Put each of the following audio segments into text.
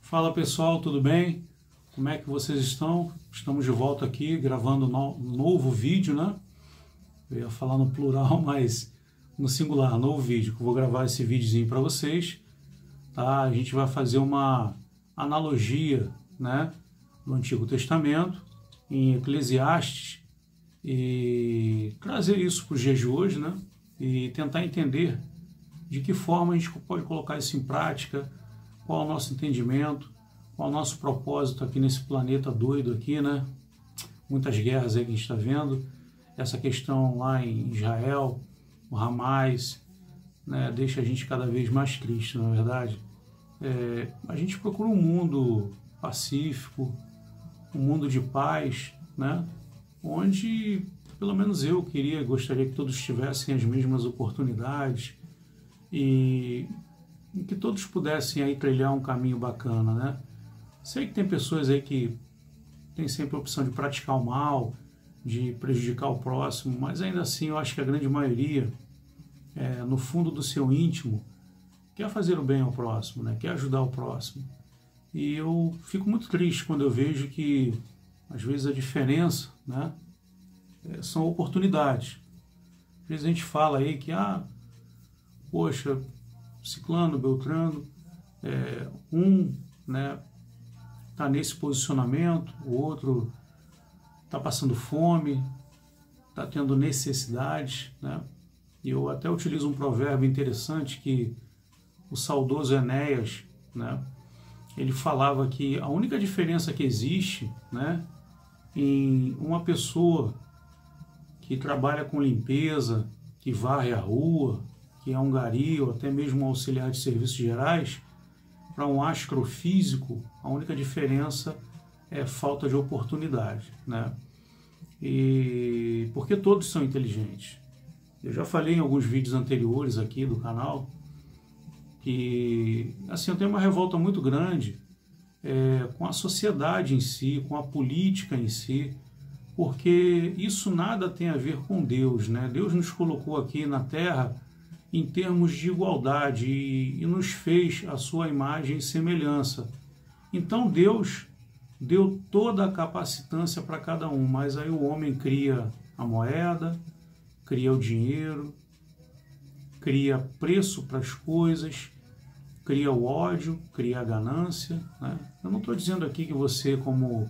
Fala pessoal, tudo bem? Como é que vocês estão? Estamos de volta aqui gravando um novo vídeo, né? Eu ia falar no plural, mas no singular, novo vídeo. Eu vou gravar esse videozinho para vocês, tá? A gente vai fazer uma analogia, né, do Antigo Testamento em Eclesiastes e trazer isso para os dias de hoje, né? E tentar entender de que forma a gente pode colocar isso em prática. Qual é o nosso entendimento, qual é o nosso propósito aqui nesse planeta doido aqui, né? Muitas guerras aí que a gente está vendo. Essa questão lá em Israel, o Hamas, né, deixa a gente cada vez mais triste, na verdade. A gente procura um mundo pacífico, um mundo de paz, né? Onde, pelo menos eu gostaria que todos tivessem as mesmas oportunidades e que todos pudessem aí trilhar um caminho bacana, né? Sei que tem pessoas aí que têm sempre a opção de praticar o mal, de prejudicar o próximo, mas ainda assim eu acho que a grande maioria, no fundo do seu íntimo, quer fazer o bem ao próximo, né? Quer ajudar o próximo. E eu fico muito triste quando eu vejo que, às vezes, a diferença, né, são oportunidades. Às vezes a gente fala aí que, poxa, Ciclano, Beltrano, né, está nesse posicionamento, o outro está passando fome, está tendo necessidades, né? E eu até utilizo um provérbio interessante que o saudoso Enéas, né, ele falava que a única diferença que existe, né, em uma pessoa que trabalha com limpeza, que varre a rua, que é um gari ou até mesmo um auxiliar de serviços gerais, para um astrofísico, a única diferença é falta de oportunidade, né? E porque todos são inteligentes. Eu já falei em alguns vídeos anteriores aqui do canal que, assim, eu tenho uma revolta muito grande com a sociedade em si, com a política em si, porque isso nada tem a ver com Deus, né? Deus nos colocou aqui na Terra em termos de igualdade e nos fez a sua imagem e semelhança. Então Deus deu toda a capacitância para cada um, mas aí o homem cria a moeda, cria o dinheiro, cria preço para as coisas, cria o ódio, cria a ganância, né? Eu não estou dizendo aqui que você, como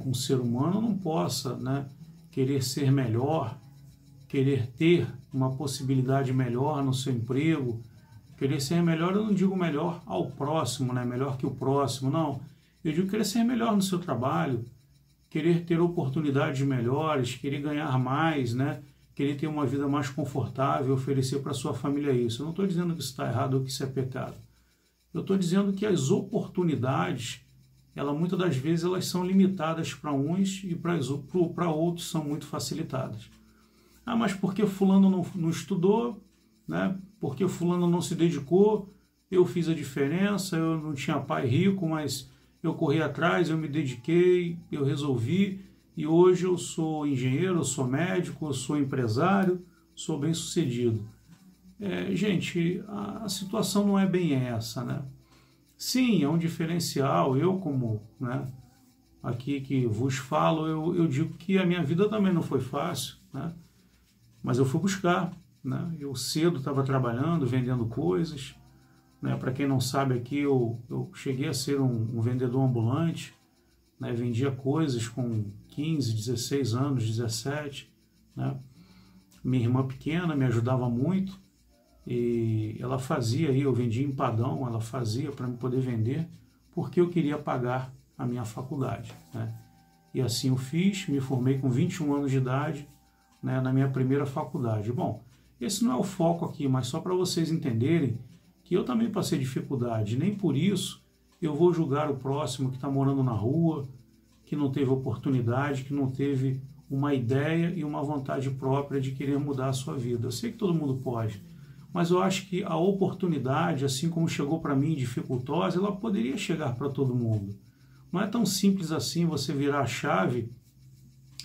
um ser humano, não possa, né, querer ser melhor, querer ter uma possibilidade melhor no seu emprego, querer ser melhor, eu não digo melhor ao próximo, né? Melhor que o próximo, não. Eu digo querer ser melhor no seu trabalho, querer ter oportunidades melhores, querer ganhar mais, né? Querer ter uma vida mais confortável, oferecer para a sua família isso. Eu não estou dizendo que isso está errado ou que isso é pecado. Eu estou dizendo que as oportunidades, muitas das vezes, elas são limitadas para uns e para outros são muito facilitadas. Mas porque fulano não estudou, né? Porque fulano não se dedicou, eu fiz a diferença, eu não tinha pai rico, mas eu corri atrás, eu me dediquei, eu resolvi, e hoje eu sou engenheiro, eu sou médico, eu sou empresário, sou bem-sucedido. Gente, a situação não é bem essa, né? Sim, é um diferencial, eu como, né, aqui que vos falo, eu digo que a minha vida também não foi fácil, né? Mas eu fui buscar, né? Eu cedo estava trabalhando, vendendo coisas, né? Para quem não sabe aqui, eu cheguei a ser um vendedor ambulante, né? Vendia coisas com 15, 16 anos, 17, né? Minha irmã pequena me ajudava muito e ela fazia aí, eu vendia empadão, ela fazia para me poder vender, porque eu queria pagar a minha faculdade, né? E assim eu fiz, me formei com 21 anos de idade, né, na minha primeira faculdade. Bom, esse não é o foco aqui, mas só para vocês entenderem que eu também passei dificuldade. Nem por isso eu vou julgar o próximo que está morando na rua, que não teve oportunidade, que não teve uma ideia e uma vontade própria de querer mudar a sua vida. Eu sei que todo mundo pode, mas eu acho que a oportunidade, assim como chegou para mim dificultosa, ela poderia chegar para todo mundo. Não é tão simples assim você virar a chave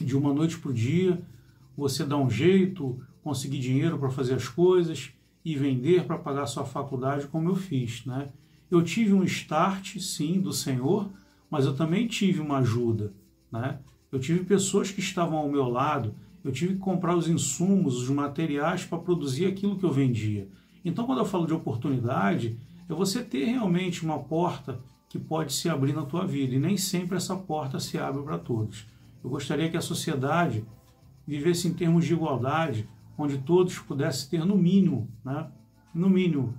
de uma noite para o dia, você dar um jeito, conseguir dinheiro para fazer as coisas e vender para pagar a sua faculdade, como eu fiz, né? Eu tive um start, sim, do Senhor, mas eu também tive uma ajuda, né? Eu tive pessoas que estavam ao meu lado, eu tive que comprar os insumos, os materiais para produzir aquilo que eu vendia. Então, quando eu falo de oportunidade, é você ter realmente uma porta que pode se abrir na tua vida, e nem sempre essa porta se abre para todos. Eu gostaria que a sociedade vivesse em termos de igualdade, onde todos pudessem ter no mínimo, né? No mínimo,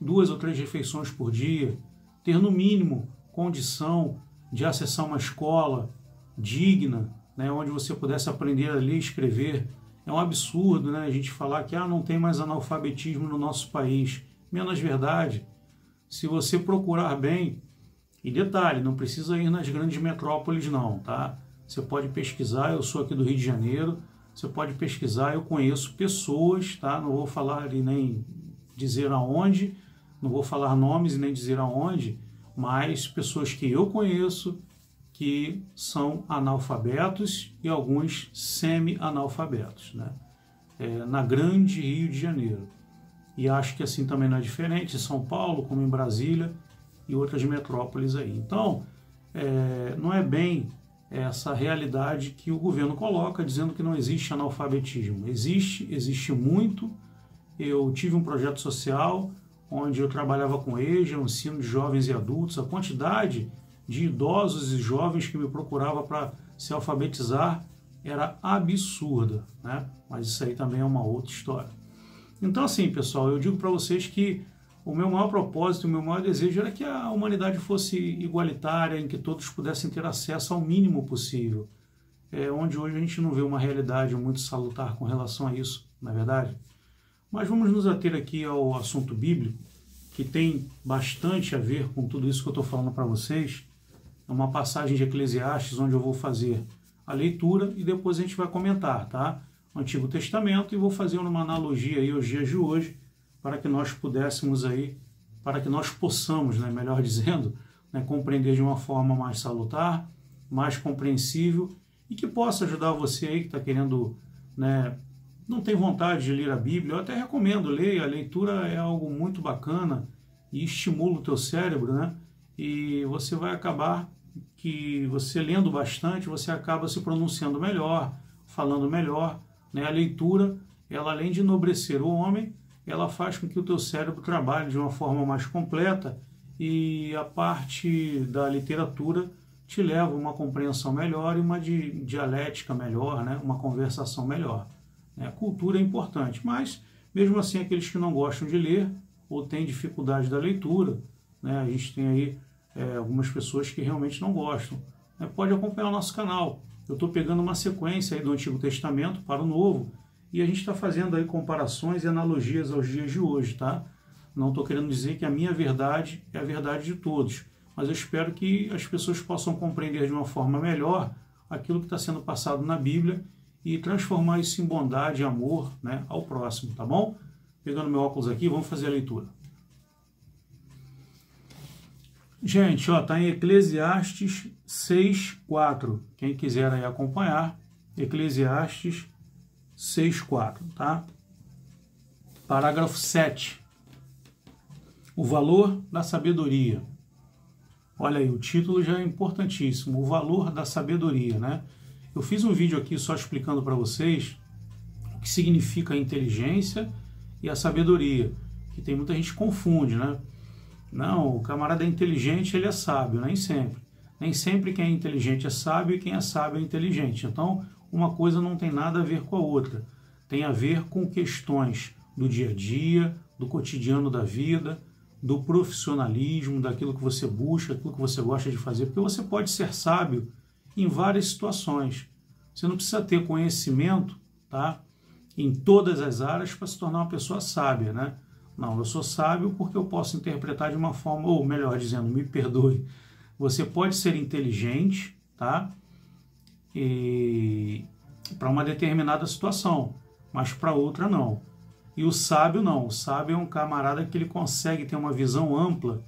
2 ou 3 refeições por dia, ter no mínimo condição de acessar uma escola digna, né? Onde você pudesse aprender a ler e escrever. É um absurdo, né? A gente falar que não tem mais analfabetismo no nosso país. Menos verdade. Se você procurar bem, e detalhe, não precisa ir nas grandes metrópoles não, tá? Você pode pesquisar, eu sou aqui do Rio de Janeiro, você pode pesquisar, eu conheço pessoas, tá? Não vou falar e nem dizer aonde, não vou falar nomes e nem dizer aonde, mas pessoas que eu conheço que são analfabetos e alguns semi-analfabetos, né? Na grande Rio de Janeiro. E acho que assim também não é diferente em São Paulo, como em Brasília e outras metrópoles aí. Então, não é bem essa realidade que o governo coloca, dizendo que não existe analfabetismo. Existe muito. Eu tive um projeto social onde eu trabalhava com EJA, o ensino de jovens e adultos. A quantidade de idosos e jovens que me procurava para se alfabetizar era absurda, né? Mas isso aí também é uma outra história. Então, assim, pessoal, eu digo para vocês que o meu maior propósito, o meu maior desejo era que a humanidade fosse igualitária, em que todos pudessem ter acesso ao mínimo possível. Onde hoje a gente não vê uma realidade muito salutar com relação a isso, não é verdade? Mas vamos nos ater aqui ao assunto bíblico, que tem bastante a ver com tudo isso que eu estou falando para vocês. É uma passagem de Eclesiastes, onde eu vou fazer a leitura e depois a gente vai comentar, tá? O Antigo Testamento, e vou fazer uma analogia aí aos dias de hoje, para que nós pudéssemos aí, para que nós possamos, né, melhor dizendo, né, compreender de uma forma mais salutar, mais compreensível, e que possa ajudar você aí que está querendo, né, não tem vontade de ler a Bíblia. Eu até recomendo, leia. A leitura é algo muito bacana e estimula o teu cérebro, né? E você vai acabar que você lendo bastante, você acaba se pronunciando melhor, falando melhor, né? A leitura, ela além de enobrecer o homem, ela faz com que o teu cérebro trabalhe de uma forma mais completa, e a parte da literatura te leva a uma compreensão melhor e uma dialética melhor, né? Uma conversação melhor. A cultura é importante, mas mesmo assim aqueles que não gostam de ler ou têm dificuldade da leitura, né? A gente tem aí algumas pessoas que realmente não gostam, né? Pode acompanhar o nosso canal. Eu estou pegando uma sequência aí do Antigo Testamento para o Novo, e a gente está fazendo aí comparações e analogias aos dias de hoje, tá? Não estou querendo dizer que a minha verdade é a verdade de todos, mas eu espero que as pessoas possam compreender de uma forma melhor aquilo que está sendo passado na Bíblia e transformar isso em bondade e amor, né, ao próximo, tá bom? Pegando meu óculos aqui, vamos fazer a leitura. Gente, ó, tá em Eclesiastes 6:4. Quem quiser aí acompanhar, Eclesiastes 6:4, tá? Parágrafo 7. O valor da sabedoria. Olha aí, o título já é importantíssimo. O valor da sabedoria, né? Eu fiz um vídeo aqui só explicando para vocês o que significa a inteligência e a sabedoria, que tem muita gente que confunde, né? Não, o camarada é inteligente, ele é sábio, nem sempre. Nem sempre quem é inteligente é sábio e quem é sábio é inteligente. Então, uma coisa não tem nada a ver com a outra. Tem a ver com questões do dia a dia, do cotidiano da vida, do profissionalismo, daquilo que você busca, daquilo que você gosta de fazer. Porque você pode ser sábio em várias situações. Você não precisa ter conhecimento, tá, em todas as áreas para se tornar uma pessoa sábia, né? Não, eu sou sábio porque eu posso interpretar de uma forma, ou melhor dizendo, me perdoe, você pode ser inteligente, tá, e para uma determinada situação, mas para outra não. E o sábio não. O sábio é um camarada que ele consegue ter uma visão ampla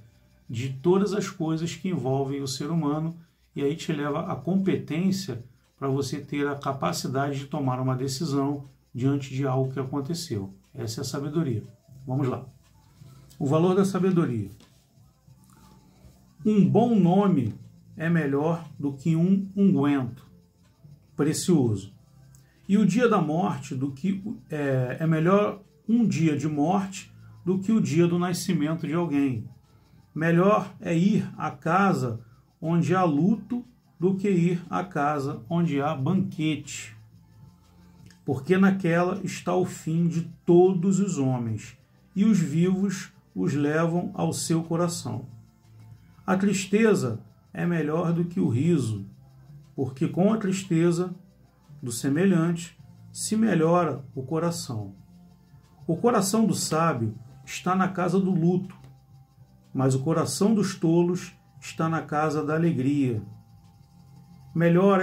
de todas as coisas que envolvem o ser humano, e aí te leva à competência para você ter a capacidade de tomar uma decisão diante de algo que aconteceu. Essa é a sabedoria. Vamos lá. O valor da sabedoria. Um bom nome é melhor do que um unguento precioso. E o dia da morte é melhor um dia de morte do que o dia do nascimento de alguém. Melhor é ir à casa onde há luto do que ir à casa onde há banquete. Porque naquela está o fim de todos os homens, e os vivos os levam ao seu coração. A tristeza é melhor do que o riso, porque com a tristeza do semelhante se melhora o coração. O coração do sábio está na casa do luto, mas o coração dos tolos está na casa da alegria. Melhor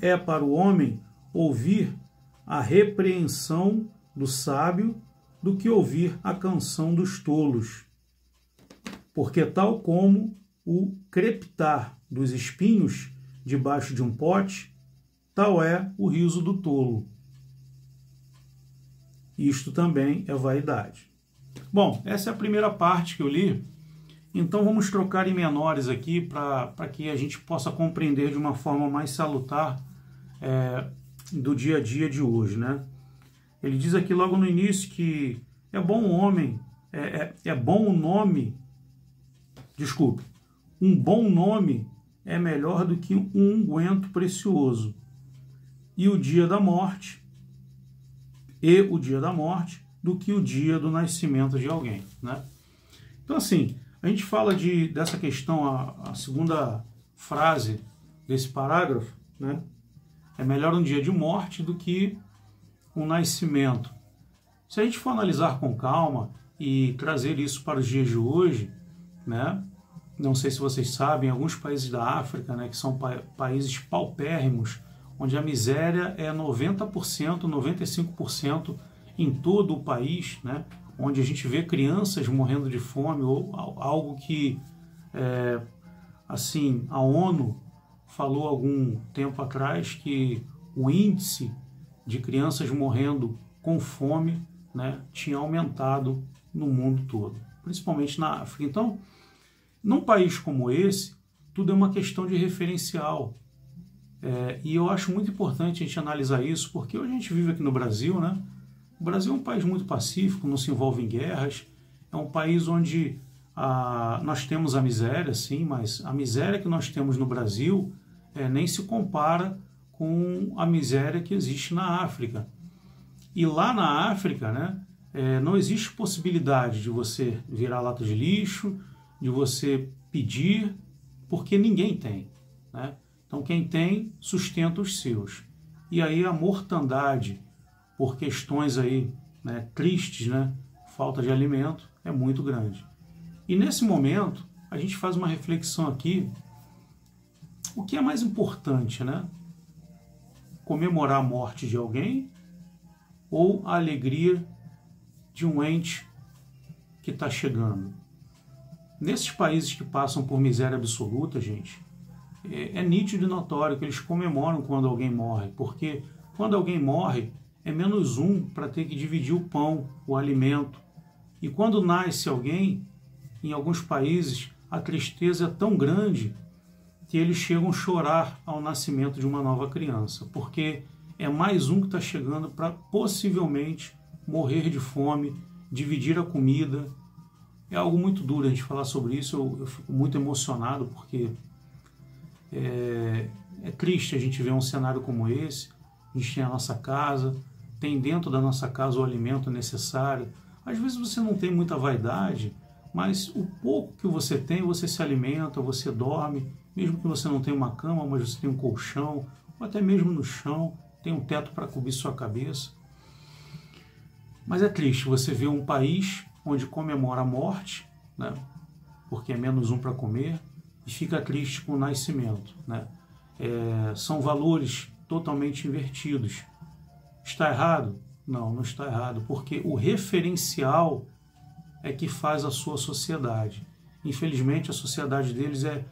é para o homem ouvir a repreensão do sábio do que ouvir a canção dos tolos. Porque tal como o crepitar dos espinhos debaixo de um pote, tal é o riso do tolo. Isto também é vaidade. Bom, essa é a primeira parte que eu li. Então vamos trocar em menores aqui para que a gente possa compreender de uma forma mais salutar do dia a dia de hoje, né? Ele diz aqui logo no início que é bom o homem, é bom o nome, desculpe, um bom nome é melhor do que um unguento precioso. E o dia da morte do que o dia do nascimento de alguém, né? Então assim, a gente fala dessa questão, a segunda frase desse parágrafo, né? É melhor um dia de morte do que um nascimento. Se a gente for analisar com calma e trazer isso para os dias de hoje, né? Não sei se vocês sabem, alguns países da África, né, que são países paupérrimos, onde a miséria é 90%, 95% em todo o país, né? Onde a gente vê crianças morrendo de fome, ou algo que, assim, a ONU falou algum tempo atrás que o índice de crianças morrendo com fome, né, tinha aumentado no mundo todo, principalmente na África. Então, num país como esse, tudo é uma questão de referencial. E eu acho muito importante a gente analisar isso, porque hoje a gente vive aqui no Brasil, né? O Brasil é um país muito pacífico, não se envolve em guerras, é um país onde nós temos a miséria, sim, mas a miséria que nós temos no Brasil nem se compara com a miséria que existe na África. E lá na África, né, não existe possibilidade de você virar lata de lixo, de você pedir, porque ninguém tem, né? Então quem tem sustenta os seus. E aí a mortandade por questões aí, né, tristes, né, falta de alimento, é muito grande. E nesse momento a gente faz uma reflexão aqui, o que é mais importante, né? Comemorar a morte de alguém ou a alegria de um ente que está chegando? Nesses países que passam por miséria absoluta, gente, é nítido e notório que eles comemoram quando alguém morre, porque quando alguém morre, é menos um para ter que dividir o pão, o alimento. E quando nasce alguém, em alguns países, a tristeza é tão grande que eles chegam a chorar ao nascimento de uma nova criança, porque é mais um que está chegando para possivelmente morrer de fome, dividir a comida. É algo muito duro a gente falar sobre isso, eu fico muito emocionado, porque é triste a gente ver um cenário como esse. A gente tem a nossa casa, tem dentro da nossa casa o alimento necessário. Às vezes você não tem muita vaidade, mas o pouco que você tem, você se alimenta, você dorme, mesmo que você não tenha uma cama, mas você tem um colchão, ou até mesmo no chão, tem um teto para cobrir sua cabeça. Mas é triste você ver um país onde comemora a morte, né, porque é menos um para comer, e fica triste com o nascimento, né? São valores totalmente invertidos. Está errado? Não, não está errado, porque o referencial é que faz a sua sociedade. Infelizmente, a sociedade deles é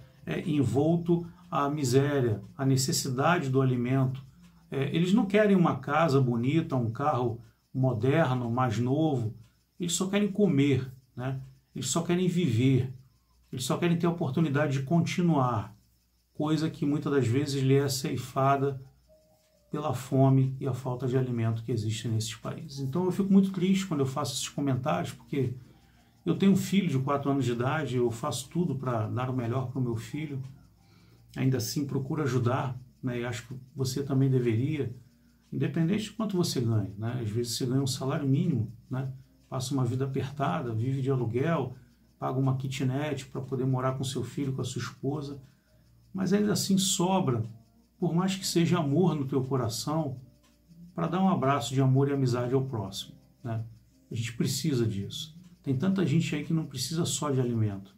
envolto à miséria, à necessidade do alimento. Eles não querem uma casa bonita, um carro moderno, mais novo. Eles só querem comer, né? Eles só querem viver. Eles só querem ter a oportunidade de continuar, coisa que muitas das vezes lhe é ceifada pela fome e a falta de alimento que existe nesses países. Então eu fico muito triste quando eu faço esses comentários, porque eu tenho um filho de 4 anos de idade, eu faço tudo para dar o melhor para o meu filho, ainda assim procuro ajudar, né? E acho que você também deveria, independente de quanto você ganha, né? Às vezes você ganha um salário mínimo, né? Passa uma vida apertada, vive de aluguel, paga uma kitnet para poder morar com seu filho, com a sua esposa, mas ainda assim sobra, por mais que seja amor no teu coração, para dar um abraço de amor e amizade ao próximo, né? A gente precisa disso. Tem tanta gente aí que não precisa só de alimento,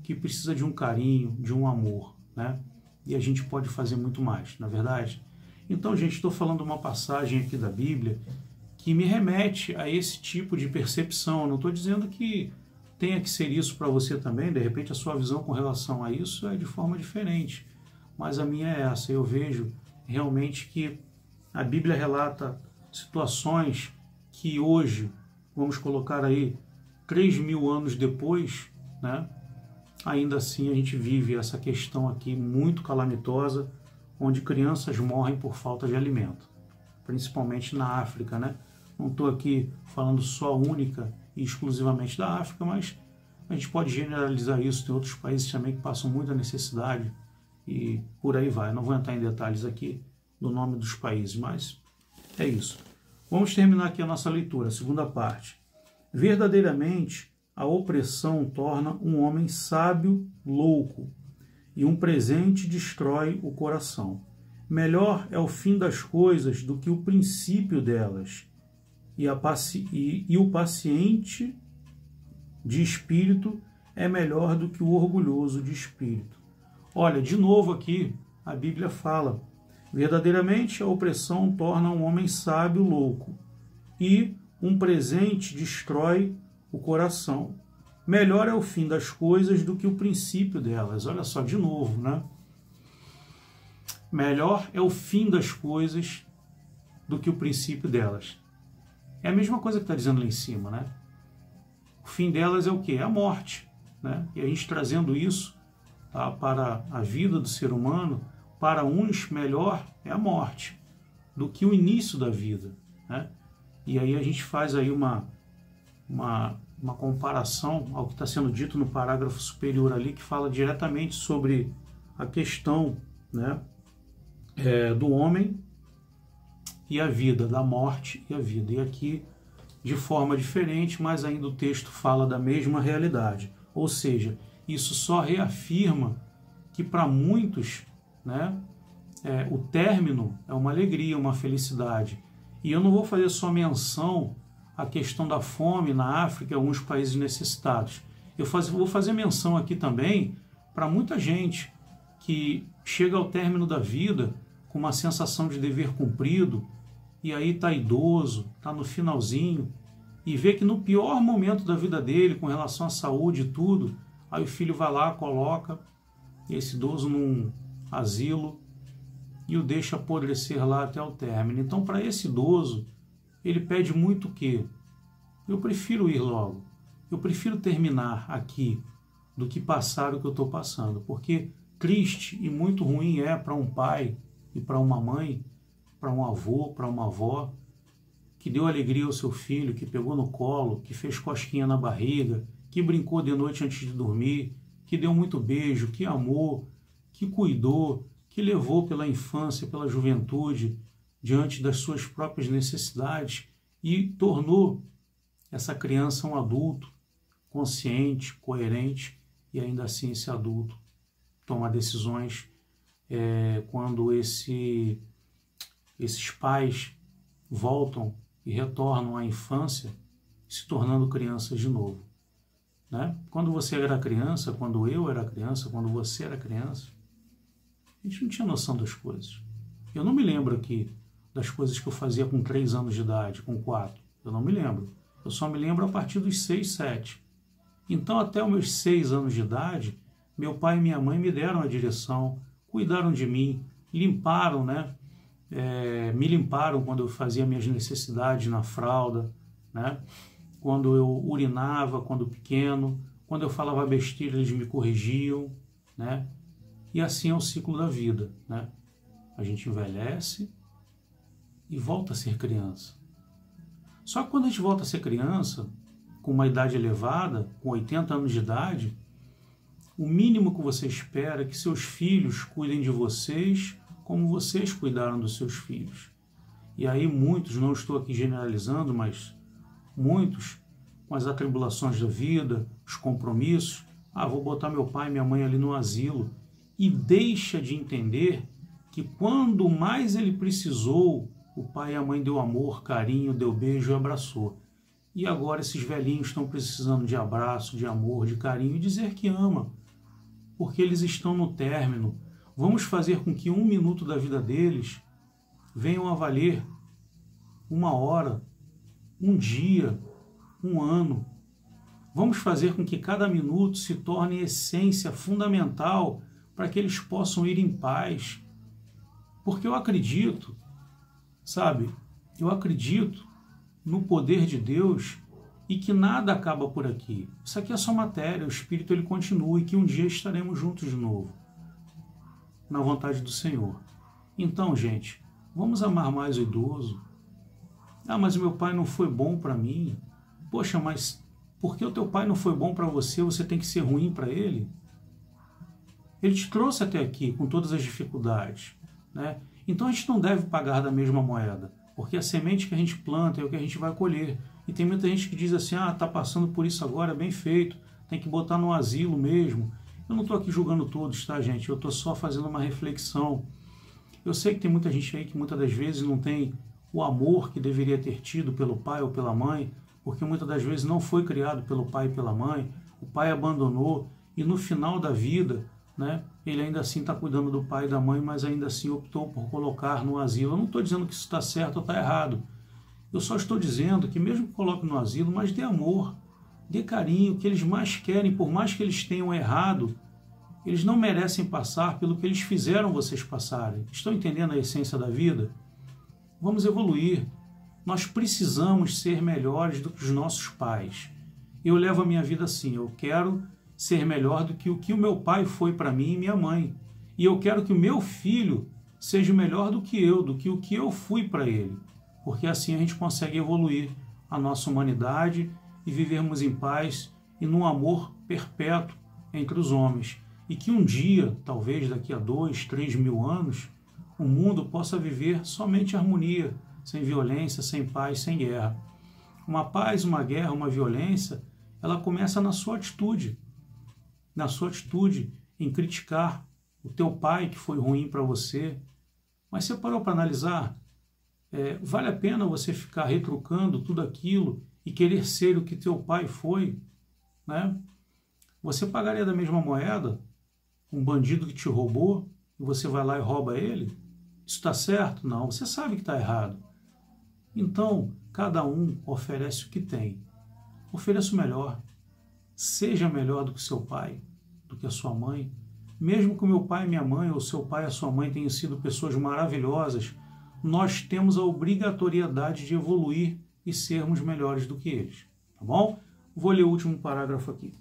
que precisa de um carinho, de um amor, né? E a gente pode fazer muito mais, na verdade? Então, gente, estou falando uma passagem aqui da Bíblia que me remete a esse tipo de percepção. Eu não estou dizendo que tenha que ser isso para você também, de repente a sua visão com relação a isso é de forma diferente, mas a minha é essa. Eu vejo realmente que a Bíblia relata situações que hoje, vamos colocar aí, 3.000 anos depois, né, ainda assim a gente vive essa questão aqui muito calamitosa, onde crianças morrem por falta de alimento, principalmente na África, né? Não estou aqui falando só única e exclusivamente da África, mas a gente pode generalizar isso. Tem outros países também que passam muita necessidade e por aí vai. Eu não vou entrar em detalhes aqui do nome dos países, mas é isso. Vamos terminar aqui a nossa leitura, a segunda parte. Verdadeiramente, a opressão torna um homem sábio louco, e um presente destrói o coração. Melhor é o fim das coisas do que o princípio delas, e o paciente de espírito é melhor do que o orgulhoso de espírito. Olha, de novo aqui, a Bíblia fala, verdadeiramente a opressão torna um homem sábio louco, e um presente destrói o coração. Melhor é o fim das coisas do que o princípio delas. Olha só, de novo, né? Melhor é o fim das coisas do que o princípio delas. É a mesma coisa que está dizendo lá em cima, né? O fim delas é o quê? É a morte, né? E a gente trazendo isso, tá, para a vida do ser humano, para uns melhor é a morte do que o início da vida, né? E aí a gente faz aí uma comparação ao que está sendo dito no parágrafo superior ali, que fala diretamente sobre a questão, né, do homem e a vida, da morte e a vida. E aqui, de forma diferente, mas ainda o texto fala da mesma realidade. Ou seja, isso só reafirma que para muitos, né, o término é uma alegria, uma felicidade. E eu não vou fazer só menção à questão da fome na África e alguns países necessitados. Vou fazer menção aqui também para muita gente que chega ao término da vida com uma sensação de dever cumprido e aí está idoso, está no finalzinho e vê que no pior momento da vida dele, com relação à saúde e tudo, aí o filho vai lá, coloca esse idoso num asilo e o deixa apodrecer lá até o término. Então, para esse idoso, ele pede muito o quê? Eu prefiro ir logo. Eu prefiro terminar aqui do que passar o que eu estou passando. Porque triste e muito ruim é para um pai e para uma mãe, para um avô, para uma avó, que deu alegria ao seu filho, que pegou no colo, que fez cosquinha na barriga, que brincou de noite antes de dormir, que deu muito beijo, que amou, que cuidou, que levou pela infância, pela juventude, diante das suas próprias necessidades e tornou essa criança um adulto consciente, coerente, e ainda assim esse adulto toma decisões quando esses pais voltam e retornam à infância, se tornando crianças de novo, né? Quando você era criança, quando eu era criança, quando você era criança, a gente não tinha noção das coisas. Eu não me lembro aqui das coisas que eu fazia com 3 anos de idade, com 4. Eu não me lembro. Eu só me lembro a partir dos 6, 7. Então, até os meus 6 anos de idade, meu pai e minha mãe me deram a direção, cuidaram de mim, limparam, né? Me limparam quando eu fazia minhas necessidades na fralda, né? Quando eu urinava, quando pequeno, Quando eu falava besteira, eles me corrigiam, né? E assim é o ciclo da vida, né? A gente envelhece e volta a ser criança. Só que quando a gente volta a ser criança, com uma idade elevada, com 80 anos de idade, o mínimo que você espera é que seus filhos cuidem de vocês como vocês cuidaram dos seus filhos. E aí muitos, não estou aqui generalizando, mas muitos, com as atribulações da vida, os compromissos, vou botar meu pai e minha mãe ali no asilo, e deixa de entender que quando mais ele precisou, o pai e a mãe deu amor, carinho, deu beijo e abraçou. E agora esses velhinhos estão precisando de abraço, de amor, de carinho e dizer que ama, porque eles estão no término. Vamos fazer com que 1 minuto da vida deles venham a valer 1 hora, 1 dia, 1 ano. Vamos fazer com que cada minuto se torne essência fundamental para que eles possam ir em paz. Porque eu acredito, sabe, eu acredito no poder de Deus e que nada acaba por aqui. Isso aqui é só matéria, o Espírito ele continua e que um dia estaremos juntos de novo, na vontade do Senhor. Então, gente, vamos amar mais o idoso. Mas o meu pai não foi bom para mim. Poxa, mas porque o teu pai não foi bom para você, você tem que ser ruim para ele? Ele te trouxe até aqui com todas as dificuldades, né? Então a gente não deve pagar da mesma moeda, porque a semente que a gente planta é o que a gente vai colher. E tem muita gente que diz assim, tá passando por isso agora, bem feito, tem que botar no asilo mesmo. Eu não estou aqui julgando todos, tá, gente? Eu estou só fazendo uma reflexão. Eu sei que tem muita gente aí que muitas das vezes não tem o amor que deveria ter tido pelo pai ou pela mãe, porque muitas das vezes não foi criado pelo pai e pela mãe, o pai abandonou, e no final da vida, né, ele ainda assim está cuidando do pai e da mãe, mas ainda assim optou por colocar no asilo. Eu não estou dizendo que isso está certo ou está errado. Eu só estou dizendo que mesmo que coloque no asilo, mas dê amor, dê carinho, o que eles mais querem, por mais que eles tenham errado, eles não merecem passar pelo que eles fizeram vocês passarem. Estão entendendo a essência da vida? Vamos evoluir. Nós precisamos ser melhores do que os nossos pais. Eu levo a minha vida assim, eu quero ser melhor do que o meu pai foi para mim e minha mãe. E eu quero que o meu filho seja melhor do que o que eu fui para ele. Porque assim a gente consegue evoluir a nossa humanidade e vivermos em paz e num amor perpétuo entre os homens. E que um dia, talvez daqui a 2, 3 mil anos, o mundo possa viver somente harmonia, sem violência, sem paz, sem guerra. Uma paz, uma guerra, uma violência, ela começa na sua atitude em criticar o teu pai que foi ruim para você. Mas você parou para analisar? Vale a pena você ficar retrucando tudo aquilo e querer ser o que teu pai foi, né? Você pagaria da mesma moeda um bandido que te roubou e você vai lá e rouba ele? Isso está certo? Não, você sabe que está errado. Então, cada um oferece o que tem. Ofereça o melhor. Seja melhor do que seu pai, do que a sua mãe. Mesmo que o meu pai e minha mãe, ou seu pai e a sua mãe tenham sido pessoas maravilhosas, nós temos a obrigatoriedade de evoluir e sermos melhores do que eles. Tá bom? Vou ler o último parágrafo aqui.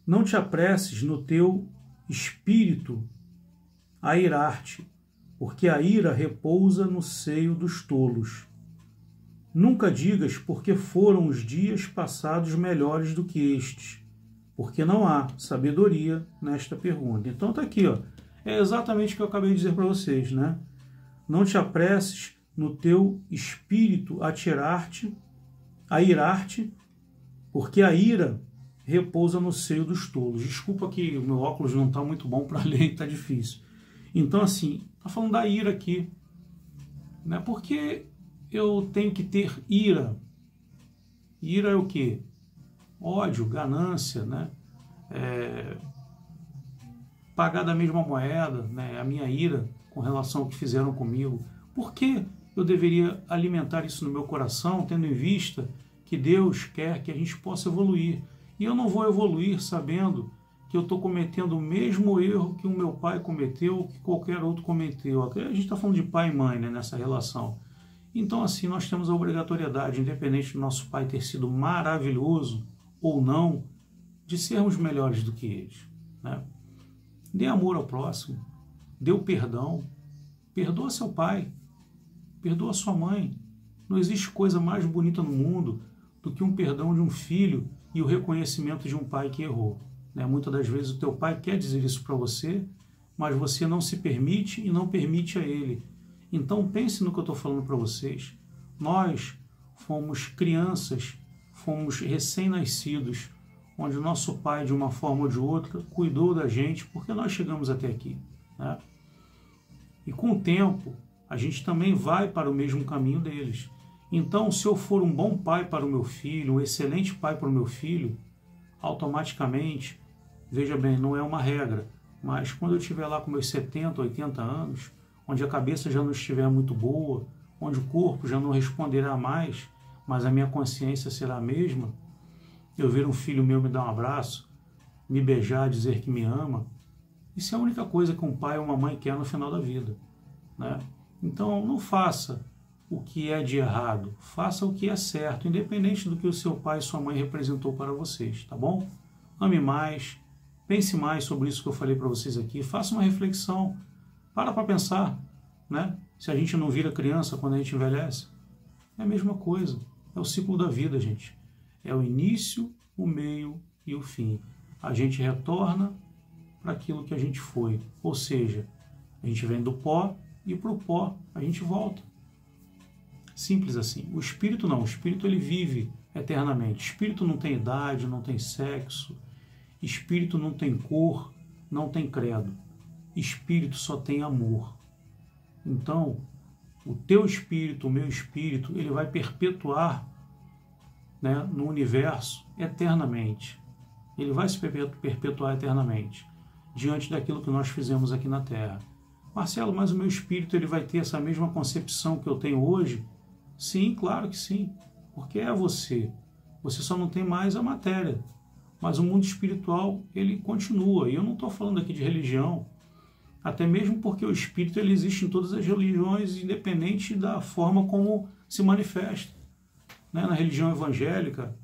Não te apresses no teu espírito a irar-te, porque a ira repousa no seio dos tolos. Nunca digas porque foram os dias passados melhores do que estes, porque não há sabedoria nesta pergunta. Então está aqui, ó. É exatamente o que eu acabei de dizer para vocês, né? Não te apresses no teu espírito a tirar-te, a irar-te, porque a ira repousa no seio dos tolos. Desculpa que o meu óculos não está muito bom para ler, está difícil. Então, assim, está falando da ira aqui, né? Porque eu tenho que ter ira. Ira é o quê? Ódio, ganância, né? Pagar da mesma moeda, né? A minha ira com relação ao que fizeram comigo. Por que eu deveria alimentar isso no meu coração, tendo em vista que Deus quer que a gente possa evoluir? E eu não vou evoluir sabendo que eu estou cometendo o mesmo erro que o meu pai cometeu, que qualquer outro cometeu. A gente está falando de pai e mãe, né, nessa relação. Então, assim, nós temos a obrigatoriedade, independente do nosso pai ter sido maravilhoso ou não, de sermos melhores do que eles, né? Dê amor ao próximo, dê o perdão, perdoa seu pai, perdoa sua mãe. Não existe coisa mais bonita no mundo do que um perdão de um filho e o reconhecimento de um pai que errou, né? Muitas das vezes o teu pai quer dizer isso para você, mas você não se permite e não permite a ele. Então pense no que eu estou falando para vocês. Nós fomos crianças, fomos recém-nascidos, onde o nosso pai, de uma forma ou de outra, cuidou da gente, porque nós chegamos até aqui, né? E com o tempo, a gente também vai para o mesmo caminho deles. Então, se eu for um bom pai para o meu filho, um excelente pai para o meu filho, automaticamente, veja bem, não é uma regra, mas quando eu estiver lá com meus 70, 80 anos, onde a cabeça já não estiver muito boa, onde o corpo já não responderá mais, mas a minha consciência será a mesma, eu ver um filho meu me dar um abraço, me beijar, dizer que me ama, isso é a única coisa que um pai ou uma mãe quer no final da vida, né? Então não faça o que é de errado, faça o que é certo, independente do que o seu pai e sua mãe representou para vocês, tá bom? Ame mais, pense mais sobre isso que eu falei para vocês aqui, faça uma reflexão, para pensar, né? Se a gente não vira criança quando a gente envelhece, é a mesma coisa, é o ciclo da vida, gente. É o início, o meio e o fim. A gente retorna para aquilo que a gente foi. Ou seja, a gente vem do pó e para o pó a gente volta. Simples assim. O espírito não. O espírito ele vive eternamente. Espírito não tem idade, não tem sexo. Espírito não tem cor, não tem credo. Espírito só tem amor. Então, o teu espírito, o meu espírito, ele vai perpetuar, né, no universo eternamente. Ele vai se perpetuar eternamente diante daquilo que nós fizemos aqui na Terra. Marcelo, mas o meu espírito ele vai ter essa mesma concepção que eu tenho hoje? Sim, claro que sim, porque é você. Você só não tem mais a matéria, mas o mundo espiritual ele continua. E eu não estou falando aqui de religião, até mesmo porque o espírito ele existe em todas as religiões, independente da forma como se manifesta. Na religião evangélica,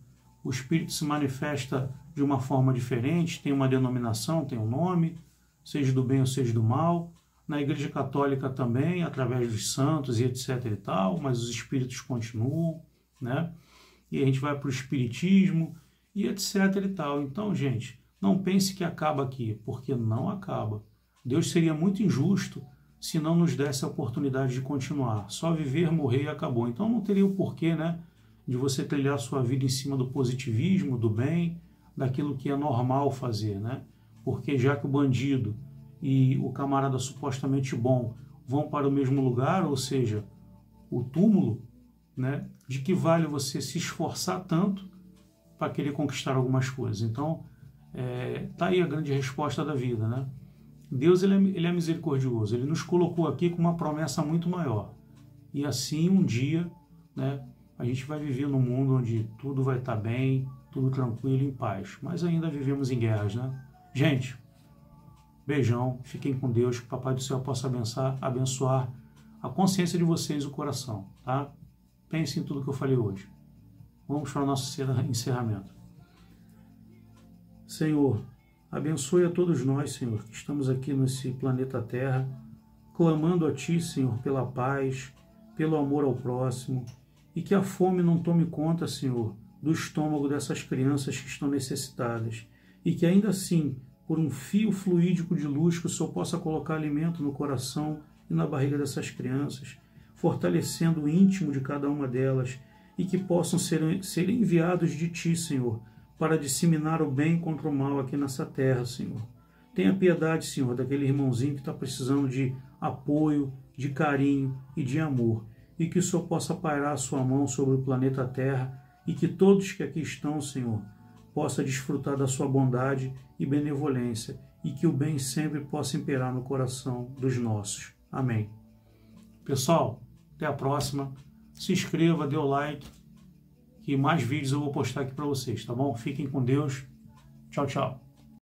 o espírito se manifesta de uma forma diferente, tem uma denominação, tem um nome, seja do bem ou seja do mal. Na igreja católica também, através dos santos e etc e tal, mas os espíritos continuam, né? E a gente vai para o espiritismo e etc e tal. Então, gente, não pense que acaba aqui, porque não acaba. Deus seria muito injusto se não nos desse a oportunidade de continuar. Só viver, morrer e acabou. Então não teria o porquê, né, de você trilhar sua vida em cima do positivismo, do bem, daquilo que é normal fazer, né? Porque já que o bandido e o camarada supostamente bom vão para o mesmo lugar, ou seja, o túmulo, né? De que vale você se esforçar tanto para querer conquistar algumas coisas? Então, tá aí a grande resposta da vida, né? Deus ele é misericordioso, ele nos colocou aqui com uma promessa muito maior. E assim, um dia, né, a gente vai viver num mundo onde tudo vai estar bem, tudo tranquilo, em paz. Mas ainda vivemos em guerras, né? Gente, beijão, fiquem com Deus, que o Papai do Céu possa abençoar a consciência de vocês e o coração, tá? Pensem em tudo que eu falei hoje. Vamos para o nosso encerramento. Senhor, abençoe a todos nós, Senhor, que estamos aqui nesse planeta Terra, clamando a Ti, Senhor, pela paz, pelo amor ao próximo, e que a fome não tome conta, Senhor, do estômago dessas crianças que estão necessitadas, e que ainda assim, por um fio fluídico de luz, que o Senhor possa colocar alimento no coração e na barriga dessas crianças, fortalecendo o íntimo de cada uma delas, e que possam ser enviados de Ti, Senhor, para disseminar o bem contra o mal aqui nessa terra, Senhor. Tenha piedade, Senhor, daquele irmãozinho que está precisando de apoio, de carinho e de amor, e que o Senhor possa pairar a sua mão sobre o planeta Terra, e que todos que aqui estão, Senhor, possa desfrutar da sua bondade e benevolência, e que o bem sempre possa imperar no coração dos nossos. Amém. Pessoal, até a próxima. Se inscreva, dê o like, que mais vídeos eu vou postar aqui para vocês, tá bom? Fiquem com Deus. Tchau, tchau.